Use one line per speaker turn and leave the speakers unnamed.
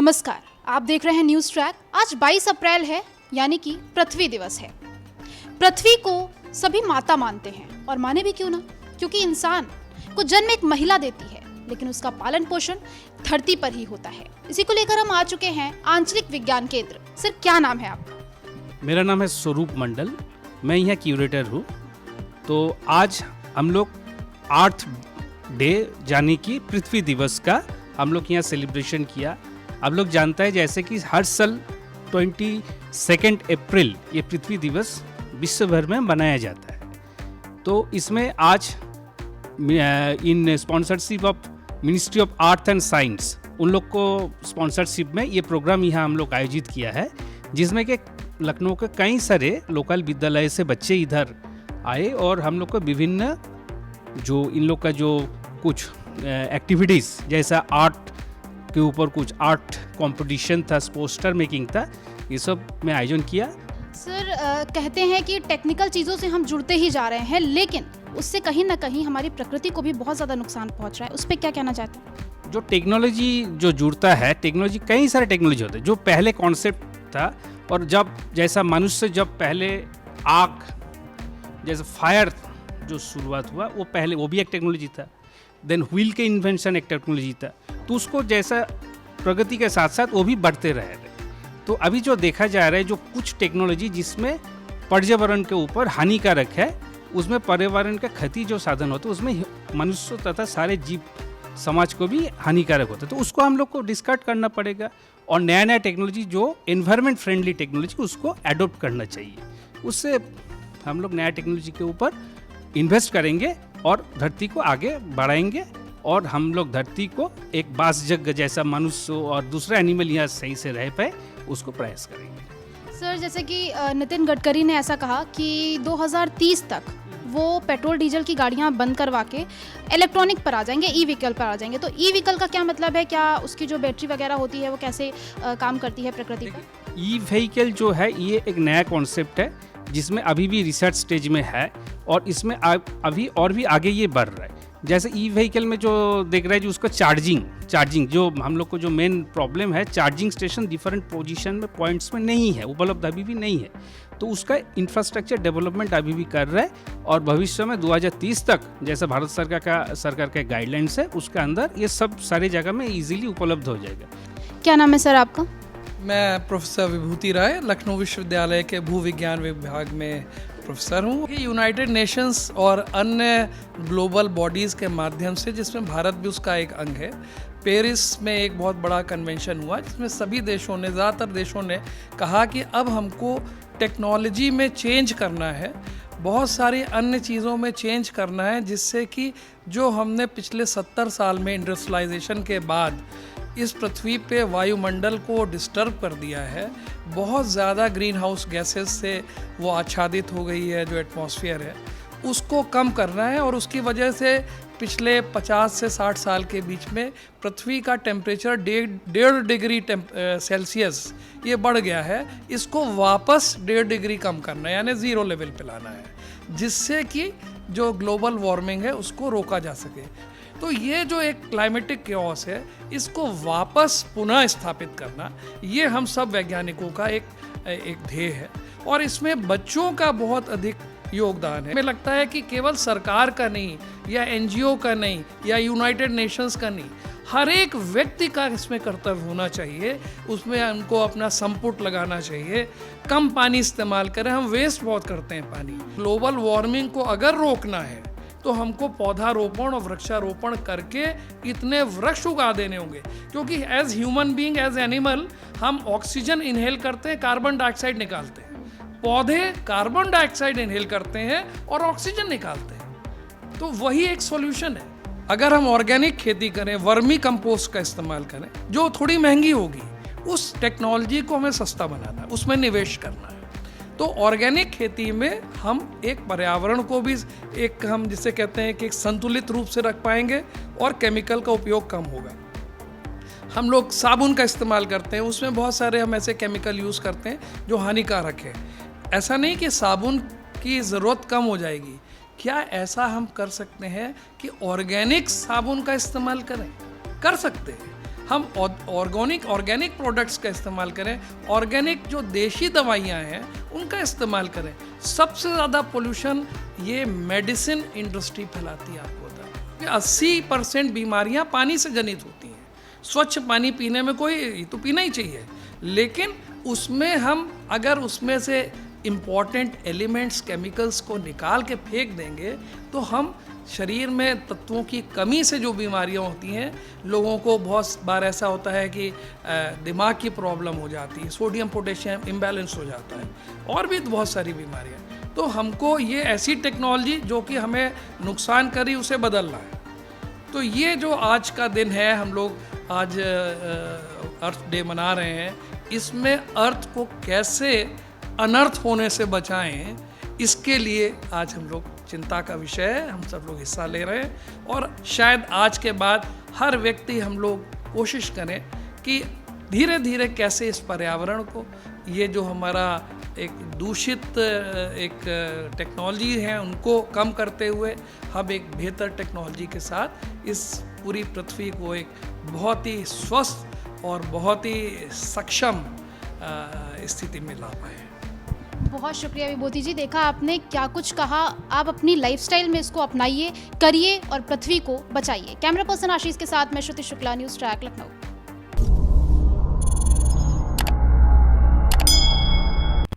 नमस्कार, आप देख रहे हैं न्यूज़ ट्रैक। आज 22 अप्रैल है, यानी कि पृथ्वी दिवस है। पृथ्वी को सभी माता मानते हैं, और माने भी क्यों ना, क्योंकि इंसान को जन्म एक महिला देती है, लेकिन उसका पालन पोषण धरती पर ही होता है। इसी को लेकर हम आ चुके हैं आंचलिक विज्ञान केंद्र। सर, क्या नाम है आपका?
मेरा नाम है स्वरूप मंडल, मैं यहाँ क्यूरेटर हूँ। तो आज हम लोग अर्थ डे यानी कि पृथ्वी दिवस का हम लोग यहाँ सेलिब्रेशन किया। आप लोग जानते हैं जैसे कि हर साल 22 अप्रैल ये पृथ्वी दिवस विश्व भर में मनाया जाता है। तो इसमें आज इन स्पॉन्सरशिप ऑफ मिनिस्ट्री ऑफ आर्थ एंड साइंस, उन लोग को स्पॉन्सरशिप में ये प्रोग्राम यहाँ हम लोग आयोजित किया है, जिसमें कि लखनऊ के कई सारे लोकल विद्यालय से बच्चे इधर आए और हम लोग को विभिन्न जो इन लोग का जो कुछ एक्टिविटीज़ जैसा आर्ट के ऊपर कुछ आर्ट कंपटीशन था, पोस्टर मेकिंग था, ये सब में आयोजन किया।
सर, कहते हैं कि टेक्निकल चीज़ों से हम जुड़ते ही जा रहे हैं, लेकिन उससे कहीं ना कहीं हमारी प्रकृति को भी बहुत ज़्यादा नुकसान पहुंच रहा है। उस पर क्या कहना चाहते हैं?
जो टेक्नोलॉजी जो जुड़ता है, टेक्नोलॉजी कई सारे टेक्नोलॉजी होते हैं। जो पहले कॉन्सेप्ट था और जब जैसा मनुष्य जब पहले आग जैसे फायर जो शुरुआत हुआ वो पहले वो भी एक टेक्नोलॉजी था। देन व्हील के इन्वेंशन एक टेक्नोलॉजी था। तो उसको जैसा प्रगति के साथ साथ वो भी बढ़ते रह रहे। तो अभी जो देखा जा रहा है जो कुछ टेक्नोलॉजी जिसमें पर्यावरण के ऊपर हानिकारक है, उसमें पर्यावरण का क्षति जो साधन होता है उसमें मनुष्य तथा सारे जीव समाज को भी हानिकारक होता है। तो उसको हम लोग को डिस्कार्ड करना पड़ेगा और नया नया टेक्नोलॉजी जो एनवायरमेंट फ्रेंडली टेक्नोलॉजी उसको एडोप्ट करना चाहिए। उससे हम लोग नया टेक्नोलॉजी के ऊपर इन्वेस्ट करेंगे और धरती को आगे बढ़ाएंगे और हम लोग धरती को एक बासजग जैसा मनुष्य और दूसरा एनिमल यहाँ सही से रह पाए उसको प्रयास करेंगे।
सर, जैसे कि नितिन गडकरी ने ऐसा कहा कि 2030 तक वो पेट्रोल डीजल की गाड़ियां बंद करवा के इलेक्ट्रॉनिक पर आ जाएंगे, ई व्हीकल पर आ जाएंगे। तो ई व्हीकल का क्या मतलब है? क्या उसकी जो बैटरी वगैरह होती है वो कैसे काम करती है प्रकृति पर?
ई व्हीकल जो है ये एक नया कॉन्सेप्ट है जिसमें अभी भी रिसर्च स्टेज में है और इसमें अभी और भी आगे ये बढ़ रहा है। जैसे ई व्हीकल में जो देख रहा है जो उसका चार्जिंग जो हम लोग को जो मेन प्रॉब्लम है, चार्जिंग स्टेशन डिफरेंट पोजीशन में पॉइंट्स में नहीं है, उपलब्ध अभी भी नहीं है। तो उसका इंफ्रास्ट्रक्चर डेवलपमेंट अभी भी कर रहा है और भविष्य में 2030 तक जैसा भारत सरकार का गाइडलाइंस है उसके अंदर ये सब सारी जगह में इजीली उपलब्ध हो जाएगा।
क्या नाम है सर आपका?
मैं प्रोफेसर विभूति राय, लखनऊ विश्वविद्यालय के भूविज्ञान विभाग में प्रोफेसर हूँ। यूनाइटेड नेशंस और अन्य ग्लोबल बॉडीज़ के माध्यम से, जिसमें भारत भी उसका एक अंग है, पेरिस में एक बहुत बड़ा कन्वेंशन हुआ जिसमें सभी देशों ने, ज़्यादातर देशों ने कहा कि अब हमको टेक्नोलॉजी में चेंज करना है, बहुत सारी अन्य चीज़ों में चेंज करना है, जिससे कि जो हमने पिछले 70 साल में इंडस्ट्रियलाइजेशन के बाद इस पृथ्वी पे वायुमंडल को डिस्टर्ब कर दिया है, बहुत ज़्यादा ग्रीन हाउस गैसेस से वो आच्छादित हो गई है, जो एटमॉस्फेयर है उसको कम करना है। और उसकी वजह से पिछले 50 से 60 साल के बीच में पृथ्वी का टेम्परेचर 1.5 डिग्री सेल्सियस ये बढ़ गया है। इसको वापस 1.5 डिग्री कम करना है, यानी ज़ीरो लेवल पे लाना है, जिससे कि जो ग्लोबल वार्मिंग है उसको रोका जा सके। तो ये जो एक क्लाइमेटिक केओस है इसको वापस पुनः स्थापित करना, ये हम सब वैज्ञानिकों का एक ध्येय है और इसमें बच्चों का बहुत अधिक योगदान है। हमें लगता है कि केवल सरकार का नहीं या एनजीओ का नहीं या यूनाइटेड नेशंस का नहीं, हर एक व्यक्ति का इसमें कर्तव्य होना चाहिए। उसमें उनको अपना संपुट लगाना चाहिए, कम पानी इस्तेमाल करें। हम वेस्ट बहुत करते हैं पानी। ग्लोबल वार्मिंग को अगर रोकना है तो हमको पौधारोपण और वृक्षारोपण करके इतने वृक्ष उगा देने होंगे, क्योंकि as human being, as animal, हम ऑक्सीजन इनहेल करते हैं, कार्बन डाइऑक्साइड निकालते हैं। पौधे कार्बन डाइऑक्साइड इनहेल करते हैं और ऑक्सीजन निकालते हैं। तो वही एक सॉल्यूशन है। अगर हम ऑर्गेनिक खेती करें, वर्मी कंपोस्ट का इस्तेमाल करें, जो थोड़ी महंगी होगी, उस टेक्नोलॉजी को हमें सस्ता बनाना है, उसमें निवेश करना है। तो ऑर्गेनिक खेती में हम एक पर्यावरण को भी एक, हम जिसे कहते हैं कि एक संतुलित रूप से रख पाएंगे और केमिकल का उपयोग कम होगा। हम लोग साबुन का इस्तेमाल करते हैं, उसमें बहुत सारे हम ऐसे केमिकल यूज़ करते हैं जो हानिकारक है। ऐसा नहीं कि साबुन की ज़रूरत कम हो जाएगी, क्या ऐसा हम कर सकते हैं कि ऑर्गेनिक साबुन का इस्तेमाल करें? कर सकते हैं। हम ऑर्गेनिक प्रोडक्ट्स का इस्तेमाल करें, ऑर्गेनिक जो देशी दवाइयाँ हैं उनका इस्तेमाल करें। सबसे ज़्यादा पोल्यूशन ये मेडिसिन इंडस्ट्री फैलाती है, आपको बता कि 80% बीमारियाँ पानी से जनित होती हैं। स्वच्छ पानी पीने में कोई तो पीना ही चाहिए, लेकिन उसमें हम अगर उसमें से इम्पॉर्टेंट एलिमेंट्स केमिकल्स को निकाल के फेंक देंगे तो हम शरीर में तत्वों की कमी से जो बीमारियां होती हैं, लोगों को बहुत बार ऐसा होता है कि दिमाग की प्रॉब्लम हो जाती है, सोडियम पोटेशियम इम्बैलेंस हो जाता है, और भी बहुत सारी बीमारियां। तो हमको ये ऐसी टेक्नोलॉजी जो कि हमें नुकसान करी उसे बदलना है। तो ये जो आज का दिन है, हम लोग आज अर्थ डे मना रहे हैं, इसमें अर्थ को कैसे अनर्थ होने से बचाएं, इसके लिए आज हम लोग चिंता का विषय है, हम सब लोग हिस्सा ले रहे हैं। और शायद आज के बाद हर व्यक्ति हम लोग कोशिश करें कि धीरे धीरे कैसे इस पर्यावरण को, ये जो हमारा एक दूषित एक टेक्नोलॉजी है उनको कम करते हुए हम एक बेहतर टेक्नोलॉजी के साथ इस पूरी पृथ्वी को एक बहुत ही स्वस्थ और बहुत ही सक्षम स्थिति में ला पाए।
बहुत शुक्रिया विभूति जी। देखा आपने क्या कुछ कहा, आप अपनी लाइफस्टाइल में इसको अपनाइए, करिए और पृथ्वी को बचाइए। कैमरा पर्सन आशीष के साथ मैं श्रुति शुक्ला, न्यूज़ ट्रैक लखनऊ।